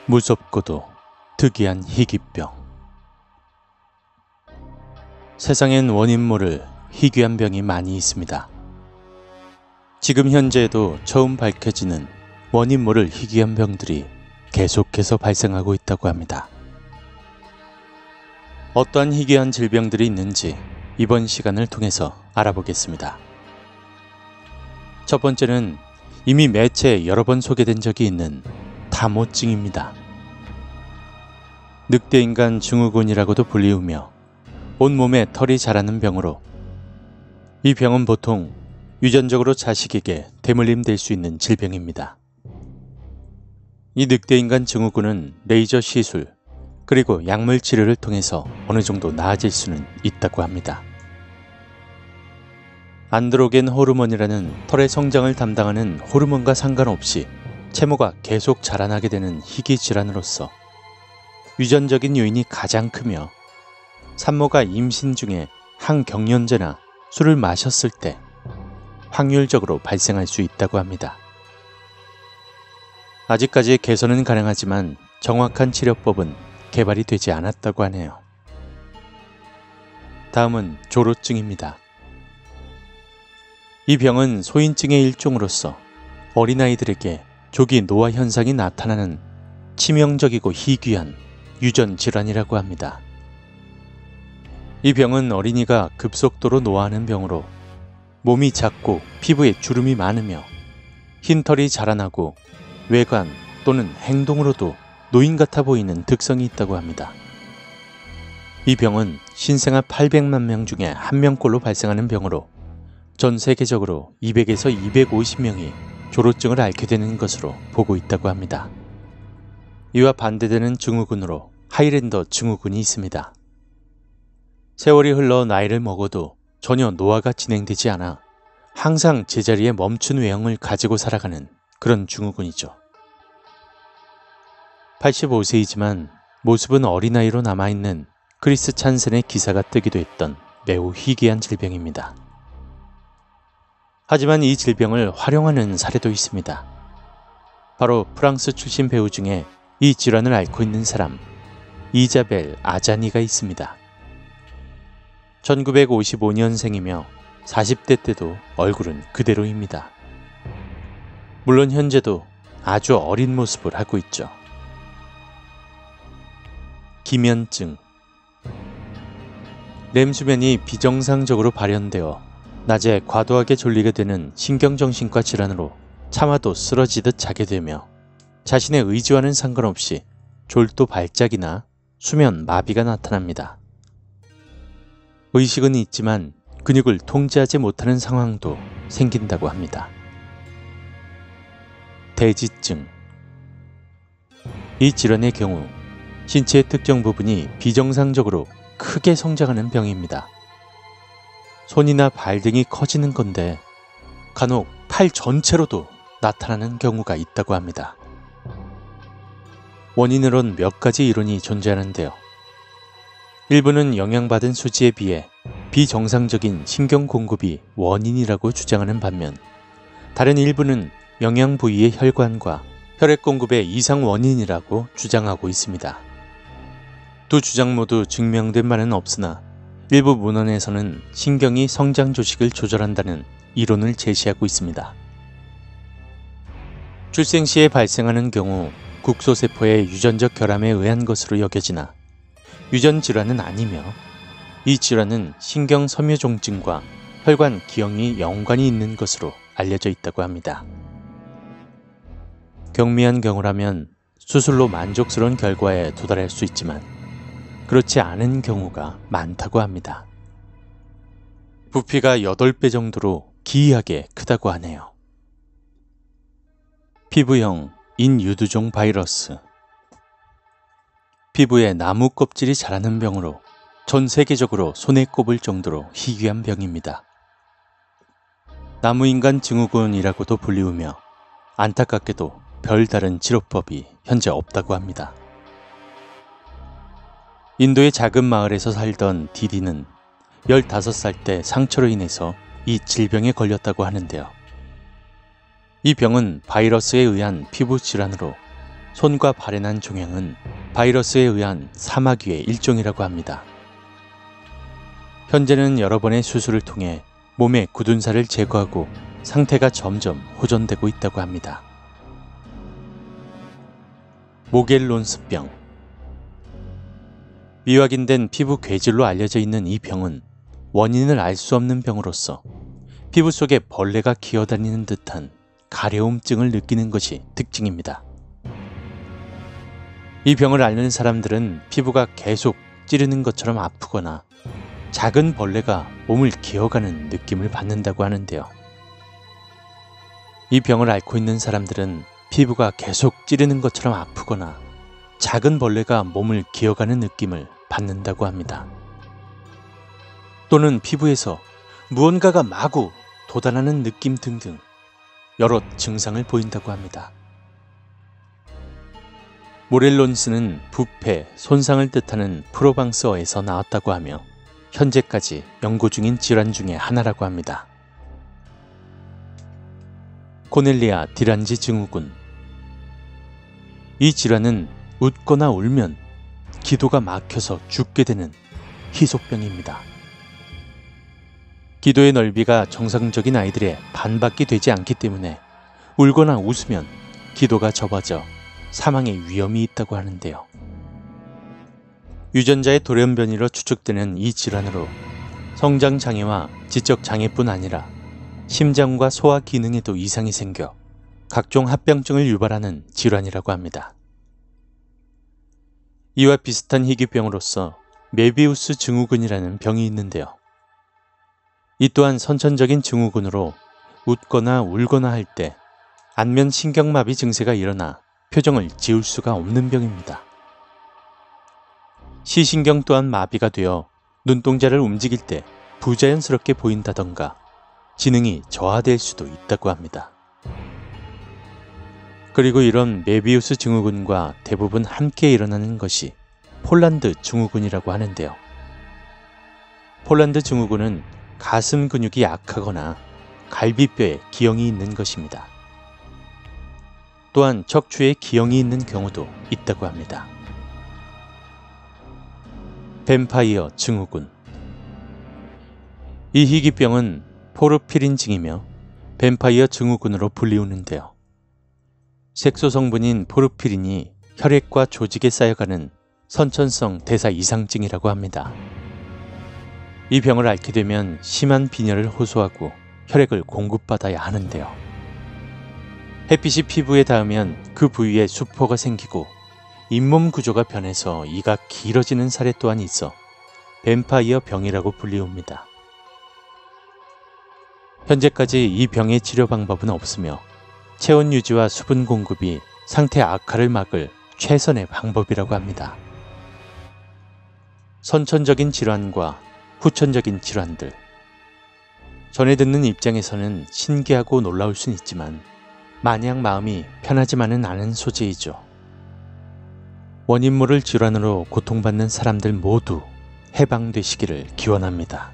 무섭고도 특이한 희귀병. 세상엔 원인 모를 희귀한 병이 많이 있습니다. 지금 현재에도 처음 밝혀지는 원인 모를 희귀한 병들이 계속해서 발생하고 있다고 합니다. 어떠한 희귀한 질병들이 있는지 이번 시간을 통해서 알아보겠습니다. 첫 번째는 이미 매체에 여러 번 소개된 적이 있는 다모증입니다. 늑대인간 증후군이라고도 불리우며 온몸에 털이 자라는 병으로, 이 병은 보통 유전적으로 자식에게 대물림될 수 있는 질병입니다. 이 늑대인간 증후군은 레이저 시술 그리고 약물 치료를 통해서 어느 정도 나아질 수는 있다고 합니다. 안드로겐 호르몬이라는 털의 성장을 담당하는 호르몬과 상관없이 채모가 계속 자라나게 되는 희귀 질환으로서 유전적인 요인이 가장 크며, 산모가 임신 중에 항경련제나 술을 마셨을 때 확률적으로 발생할 수 있다고 합니다. 아직까지 개선은 가능하지만 정확한 치료법은 개발이 되지 않았다고 하네요. 다음은 조로증입니다. 이 병은 소인증의 일종으로서 어린아이들에게 조기 노화 현상이 나타나는 치명적이고 희귀한 유전 질환이라고 합니다. 이 병은 어린이가 급속도로 노화하는 병으로 몸이 작고 피부에 주름이 많으며 흰털이 자라나고 외관 또는 행동으로도 노인 같아 보이는 특성이 있다고 합니다. 이 병은 신생아 800만 명 중에 1명꼴로 발생하는 병으로 전 세계적으로 200에서 250명이 조로증을 앓게 되는 것으로 보고 있다고 합니다. 이와 반대되는 증후군으로 하이랜더 증후군이 있습니다. 세월이 흘러 나이를 먹어도 전혀 노화가 진행되지 않아 항상 제자리에 멈춘 외형을 가지고 살아가는 그런 증후군이죠. 85세이지만 모습은 어린아이로 남아있는 크리스 찬센의 기사가 뜨기도 했던 매우 희귀한 질병입니다. 하지만 이 질병을 활용하는 사례도 있습니다. 바로 프랑스 출신 배우 중에 이 질환을 앓고 있는 사람, 이자벨 아자니가 있습니다. 1955년생이며 40대 때도 얼굴은 그대로입니다. 물론 현재도 아주 어린 모습을 하고 있죠. 기면증. 램수면이 비정상적으로 발현되어 낮에 과도하게 졸리게 되는 신경정신과 질환으로 참아도 쓰러지듯 자게 되며, 자신의 의지와는 상관없이 졸도 발작이나 수면 마비가 나타납니다. 의식은 있지만 근육을 통제하지 못하는 상황도 생긴다고 합니다. 대지증. 이 질환의 경우 신체의 특정 부분이 비정상적으로 크게 성장하는 병입니다. 손이나 발 등이 커지는 건데 간혹 팔 전체로도 나타나는 경우가 있다고 합니다. 원인으론 몇 가지 이론이 존재하는데요. 일부는 영향받은 수지에 비해 비정상적인 신경 공급이 원인이라고 주장하는 반면, 다른 일부는 영양 부위의 혈관과 혈액 공급의 이상 원인이라고 주장하고 있습니다. 두 주장 모두 증명된 바는 없으나 일부 문헌에서는 신경이 성장 조직을 조절한다는 이론을 제시하고 있습니다. 출생 시에 발생하는 경우 국소세포의 유전적 결함에 의한 것으로 여겨지나 유전 질환은 아니며, 이 질환은 신경 섬유종증과 혈관 기형이 연관이 있는 것으로 알려져 있다고 합니다. 경미한 경우라면 수술로 만족스러운 결과에 도달할 수 있지만 그렇지 않은 경우가 많다고 합니다. 부피가 8배 정도로 기이하게 크다고 하네요. 피부형 인유두종 바이러스. 피부에 나무 껍질이 자라는 병으로 전 세계적으로 손에 꼽을 정도로 희귀한 병입니다. 나무인간 증후군이라고도 불리우며 안타깝게도 별다른 치료법이 현재 없다고 합니다. 인도의 작은 마을에서 살던 디디는 15살 때 상처로 인해서 이 질병에 걸렸다고 하는데요. 이 병은 바이러스에 의한 피부 질환으로 손과 발에 난 종양은 바이러스에 의한 사마귀의 일종이라고 합니다. 현재는 여러 번의 수술을 통해 몸의 굳은 살을 제거하고 상태가 점점 호전되고 있다고 합니다. 모겔론스병. 미확인된 피부 괴질로 알려져 있는 이 병은 원인을 알 수 없는 병으로서 피부 속에 벌레가 기어다니는 듯한 가려움증을 느끼는 것이 특징입니다. 이 병을 앓는 사람들은 피부가 계속 찌르는 것처럼 아프거나 작은 벌레가 몸을 기어가는 느낌을 받는다고 하는데요. 이 병을 앓고 있는 사람들은 피부가 계속 찌르는 것처럼 아프거나 작은 벌레가 몸을 기어가는 느낌을 받는다고 합니다. 또는 피부에서 무언가가 마구 돋아나는 느낌 등등 여러 증상을 보인다고 합니다. 모렐론스는 부패, 손상을 뜻하는 프로방스어에서 나왔다고 하며 현재까지 연구 중인 질환 중의 하나라고 합니다. 코넬리아 디란지 증후군. 이 질환은 웃거나 울면 기도가 막혀서 죽게 되는 희소병입니다. 기도의 넓이가 정상적인 아이들의 반밖에 되지 않기 때문에 울거나 웃으면 기도가 좁아져 사망의 위험이 있다고 하는데요. 유전자의 돌연변이로 추측되는 이 질환으로 성장장애와 지적장애뿐 아니라 심장과 소화 기능에도 이상이 생겨 각종 합병증을 유발하는 질환이라고 합니다. 이와 비슷한 희귀병으로서 메비우스 증후군이라는 병이 있는데요. 이 또한 선천적인 증후군으로 웃거나 울거나 할 때 안면 신경마비 증세가 일어나 표정을 지을 수가 없는 병입니다. 시신경 또한 마비가 되어 눈동자를 움직일 때 부자연스럽게 보인다던가 지능이 저하될 수도 있다고 합니다. 그리고 이런 메비우스 증후군과 대부분 함께 일어나는 것이 폴란드 증후군이라고 하는데요. 폴란드 증후군은 가슴 근육이 약하거나 갈비뼈에 기형이 있는 것입니다. 또한 척추에 기형이 있는 경우도 있다고 합니다. 뱀파이어 증후군. 이 희귀병은 포르피린증이며 뱀파이어 증후군으로 불리우는데요. 색소 성분인 포르피린이 혈액과 조직에 쌓여가는 선천성 대사 이상증이라고 합니다. 이 병을 앓게 되면 심한 빈혈을 호소하고 혈액을 공급받아야 하는데요. 햇빛이 피부에 닿으면 그 부위에 수포가 생기고 잇몸 구조가 변해서 이가 길어지는 사례 또한 있어 뱀파이어 병이라고 불리웁니다. 현재까지 이 병의 치료 방법은 없으며 체온 유지와 수분 공급이 상태 악화를 막을 최선의 방법이라고 합니다. 선천적인 질환과 후천적인 질환들. 전해 듣는 입장에서는 신기하고 놀라울 순 있지만 마냥 마음이 편하지만은 않은 소재이죠. 원인 모를 질환으로 고통받는 사람들 모두 해방되시기를 기원합니다.